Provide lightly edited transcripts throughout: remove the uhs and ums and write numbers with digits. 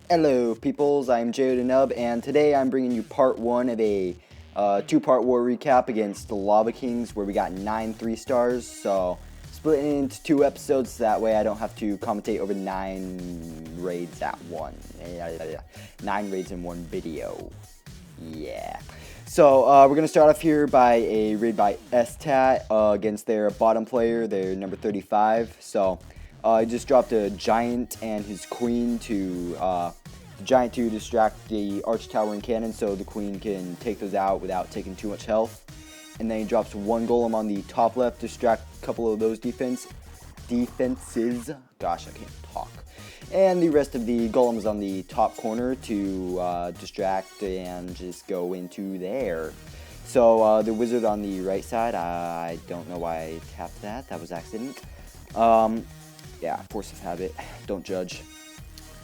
Hello peoples, I'm Nub, and today I'm bringing you part 1 of a two-part war recap against the Lava Kings where we got 9 3-stars, so splitting it into 2 episodes, that way I don't have to commentate over 9 raids at one. 9 raids in one video. Yeah. So we're going to start off here by a raid by STAT against their bottom player, their number 35, so he just dropped a giant and his queen to distract the arch tower and cannon, so the queen can take those out without taking too much health. And then he drops one golem on the top left to distract a couple of those defenses. Gosh, I can't talk. And the rest of the golems on the top corner to distract and just go into there. So the wizard on the right side, I don't know why I tapped that. That was accident. Yeah, force of habit. Don't judge.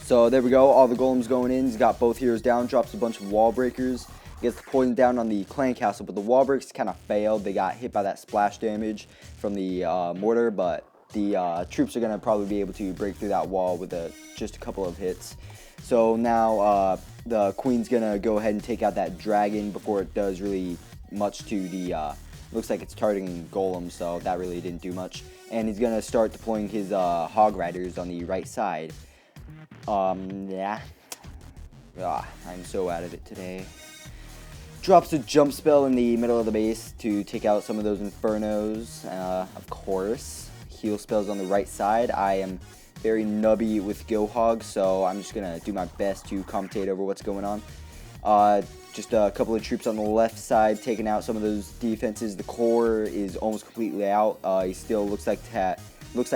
So there we go. All the golems going in. He's got both heroes down. Drops a bunch of wall breakers. Gets the poison down on the clan castle, but the wall breaks kind of failed. They got hit by that splash damage from the mortar, but the troops are going to probably be able to break through that wall with just a couple of hits. So now the queen's going to go ahead and take out that dragon before it does really much to the... looks like it's targeting golem, so that really didn't do much. And he's going to start deploying his hog riders on the right side. Yeah. I'm so out of it today. Drops a jump spell in the middle of the base to take out some of those infernos, of course. Heal spells on the right side. I am very nubby with Go Hog, so I'm just going to do my best to commentate over what's going on. Just a couple of troops on the left side taking out some of those defenses. The core is almost completely out. He still looks like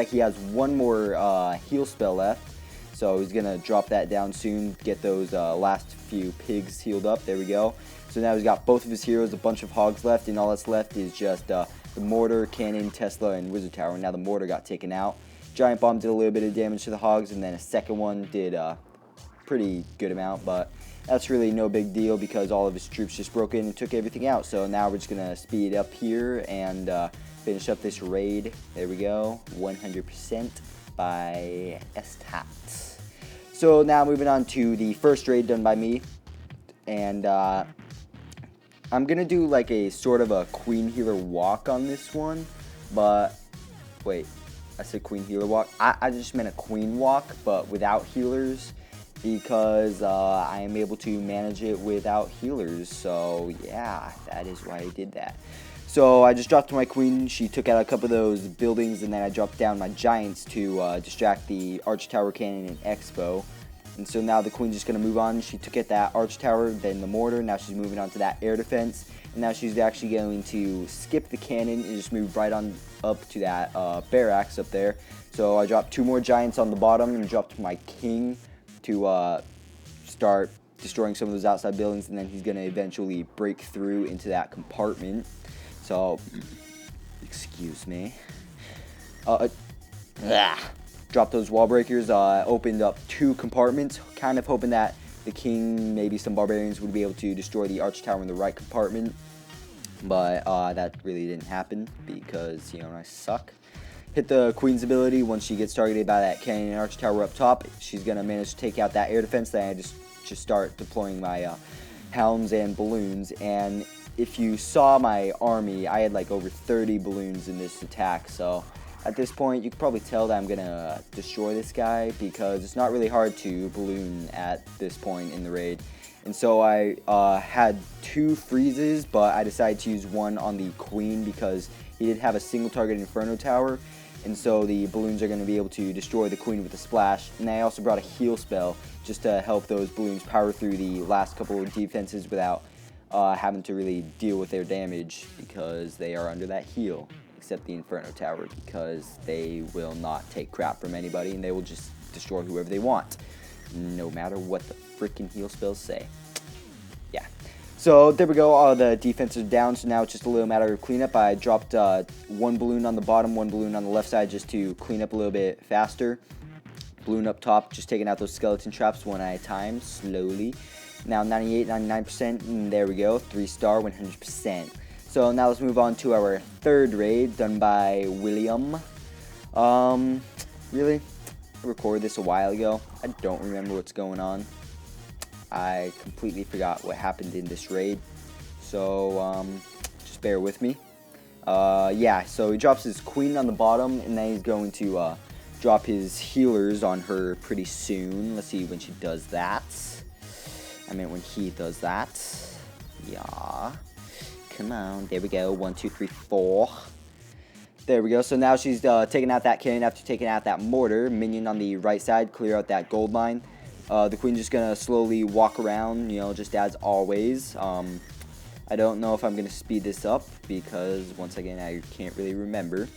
he has one more heal spell left. So he's going to drop that down soon, get those last few pigs healed up. There we go. So now he's got both of his heroes, a bunch of hogs left, and all that's left is just the mortar, cannon, Tesla, and wizard tower. Now the mortar got taken out. Giant bomb did a little bit of damage to the hogs, and then a second one did a pretty good amount, but that's really no big deal because all of his troops just broke in and took everything out. So now we're just going to speed up here and finish up this raid. There we go, 100% by STAT. So now moving on to the first raid done by me, and I'm gonna do like a sort of a queen healer walk on this one, but wait, I said queen healer walk. I just meant a queen walk, but without healers, because I am able to manage it without healers. So yeah, that is why I did that. So I just dropped my queen, she took out a couple of those buildings, and then I dropped down my giants to distract the arch tower cannon and expo. And so now the queen's just going to move on. She took out that arch tower, then the mortar, now she's moving on to that air defense. And now she's actually going to skip the cannon and just move right on up to that barracks up there. So I dropped 2 more giants on the bottom and dropped my king to start destroying some of those outside buildings, and then he's going to eventually break through into that compartment. So, excuse me. Dropped those wall breakers, opened up 2 compartments, kind of hoping that the king, maybe some barbarians, would be able to destroy the arch tower in the right compartment. But that really didn't happen because, you know, I suck. Hit the queen's ability. Once she gets targeted by that cannon and arch tower up top, she's going to manage to take out that air defense. Then I just start deploying my hounds and balloons, and if you saw my army, I had like over 30 balloons in this attack, so at this point you can probably tell that I'm gonna destroy this guy because it's not really hard to balloon at this point in the raid. And so I had 2 freezes, but I decided to use one on the queen because he did have a single target inferno tower, and so the balloons are going to be able to destroy the queen with a splash. And I also brought a heal spell just to help those balloons power through the last couple of defenses without having to really deal with their damage because they are under that heal, except the inferno tower, because they will not take crap from anybody and they will just destroy whoever they want, no matter what the freaking heal spells say. Yeah. So there we go, all the defenses are down, so now it's just a little matter of cleanup. I dropped 1 balloon on the bottom, 1 balloon on the left side just to clean up a little bit faster. Balloon up top, just taking out those skeleton traps one at a time, slowly. Now 98, 99%, and there we go, 3-star, 100%. So now let's move on to our third raid done by William. Really? recorded this a while ago. I don't remember what's going on. I completely forgot what happened in this raid. So, just bear with me. Yeah, so he drops his queen on the bottom, and then he's going to drop his healers on her pretty soon. Let's see when she does that. I meant when he does that. Yeah. Come on. There we go. 1, 2, 3, 4. There we go. So now she's taking out that cannon after taking out that mortar. Minion on the right side. Clear out that gold mine. The queen's just going to slowly walk around, you know, just as always. I don't know if I'm going to speed this up because, once again, I can't really remember.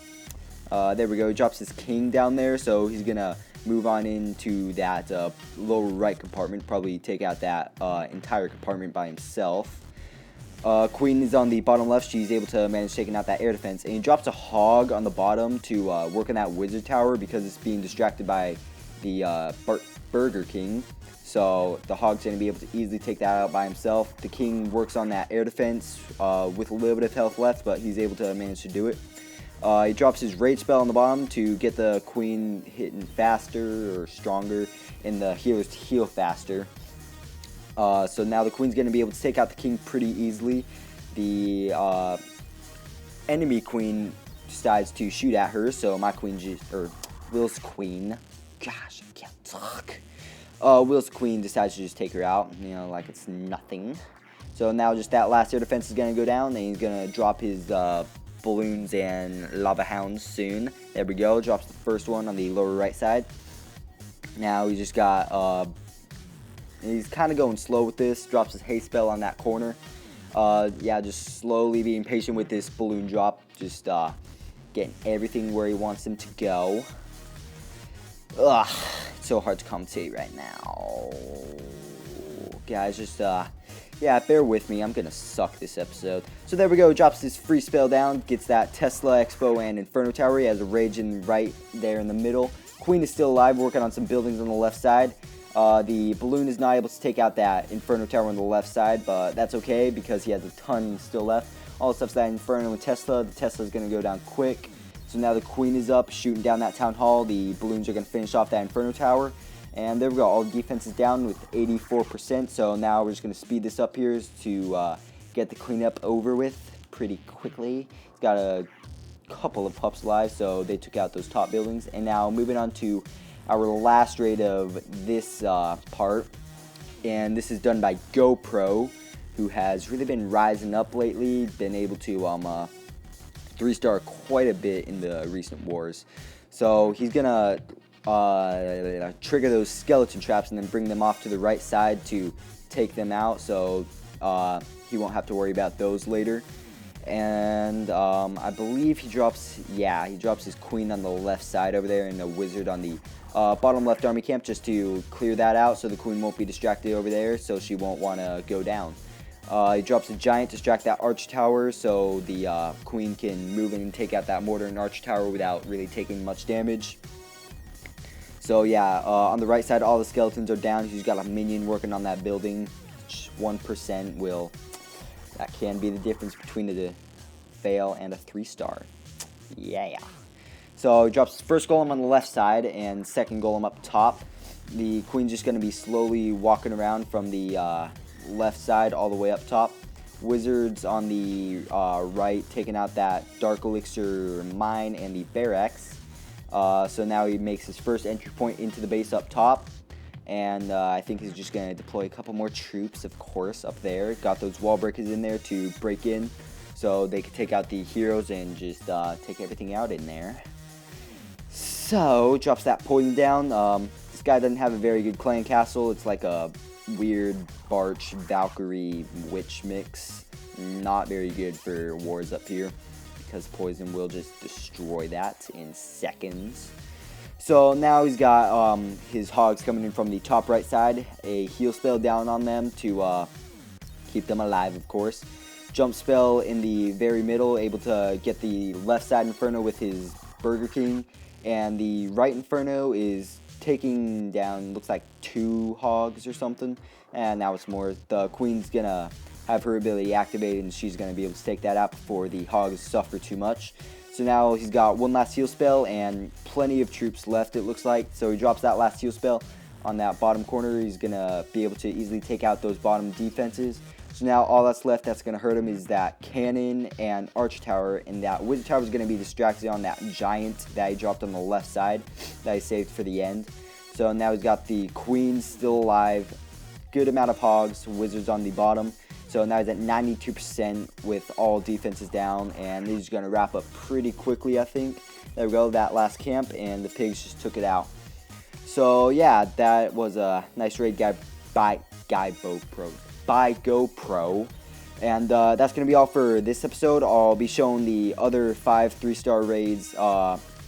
There we go. He drops his king down there, so he's going to move on into that lower right compartment, probably take out that entire compartment by himself. Queen is on the bottom left. She's able to manage taking out that air defense, and he drops a hog on the bottom to work on that wizard tower because it's being distracted by the Burger King. So the hog's going to be able to easily take that out by himself. The king works on that air defense with a little bit of health left, but he's able to manage to do it. He drops his rage spell on the bottom to get the queen hitting faster or stronger, and the healers to heal faster. So now the queen's going to be able to take out the king pretty easily. The enemy queen decides to shoot at her, so my queen Will's queen. Gosh, I can't talk. Will's queen decides to just take her out, you know, like it's nothing. So now just that last air defense is going to go down, and he's going to drop his balloons and lava hounds soon. There we go. Drops the first one on the lower right side. Now we just got, he's kind of going slow with this. Drops his haste spell on that corner. Yeah, just slowly being patient with this balloon drop. Just getting everything where he wants him to go. Ugh, it's so hard to commentate right now. Guys, just, yeah, bear with me. I'm gonna suck this episode. So there we go. Drops his free spell down. Gets that Tesla, Expo, and Inferno Tower. He has a Rage in right there in the middle. Queen is still alive, working on some buildings on the left side. The balloon is not able to take out that Inferno Tower on the left side, but that's okay because he has a ton still left. All the stuff's that Inferno and Tesla. The Tesla's gonna go down quick. So now the queen is up, shooting down that town hall. The balloons are going to finish off that Inferno Tower. And there we go. All the defense is down with 84%. So now we're just going to speed this up here to get the cleanup over with pretty quickly. He's got a couple of pups alive, so they took out those top buildings. And now moving on to our last raid of this part. And this is done by GoPro, who has really been rising up lately. Been able to 3-star quite a bit in the recent wars. So he's gonna trigger those skeleton traps and then bring them off to the right side to take them out, so he won't have to worry about those later. And I believe he drops his queen on the left side over there and a wizard on the bottom left army camp just to clear that out so the queen won't be distracted over there, so she won't want to go down. He drops a giant to distract that arch tower so the queen can move in and take out that mortar and arch tower without really taking much damage. So yeah, on the right side all the skeletons are down. He's got a minion working on that building. 1% that can be the difference between a fail and a 3-star. Yeah. So he drops his first golem on the left side and second golem up top. The queen's just going to be slowly walking around from the left side all the way up top. Wizards on the right taking out that dark elixir mine and the barracks. So now he makes his first entry point into the base up top, and I think he's just going to deploy a couple more troops, of course, up there. Got those wall breakers in there to break in so they can take out the heroes and just take everything out in there. So drops that poison down. This guy doesn't have a very good clan castle. It's like a weird Barch Valkyrie witch mix. Not very good for wars up here because poison will just destroy that in seconds. So now he's got his hogs coming in from the top right side, a heal spell down on them to keep them alive, of course. Jump spell in the very middle, able to get the left side Inferno with his Burger King, and the right Inferno is taking down, looks like 2 hogs or something, and now it's more. The queen's gonna have her ability activated and she's gonna be able to take that out before the hogs suffer too much. So now he's got one last heal spell and plenty of troops left, it looks like. So he drops that last heal spell on that bottom corner. He's going to be able to easily take out those bottom defenses. So now all that's left that's going to hurt him is that cannon and archer tower, and that wizard tower is going to be distracted on that giant that he dropped on the left side that he saved for the end. So now he's got the queens still alive, good amount of hogs, wizards on the bottom. So now he's at 92% with all defenses down, and he's going to wrap up pretty quickly, I think. There we go, that last camp, and the pigs just took it out. So yeah, that was a nice raid by GoPro. And that's going to be all for this episode. I'll be showing the other 5 3-star raids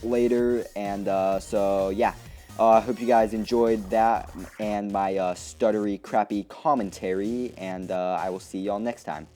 later, and so yeah. I hope you guys enjoyed that and my stuttery, crappy commentary, and I will see y'all next time.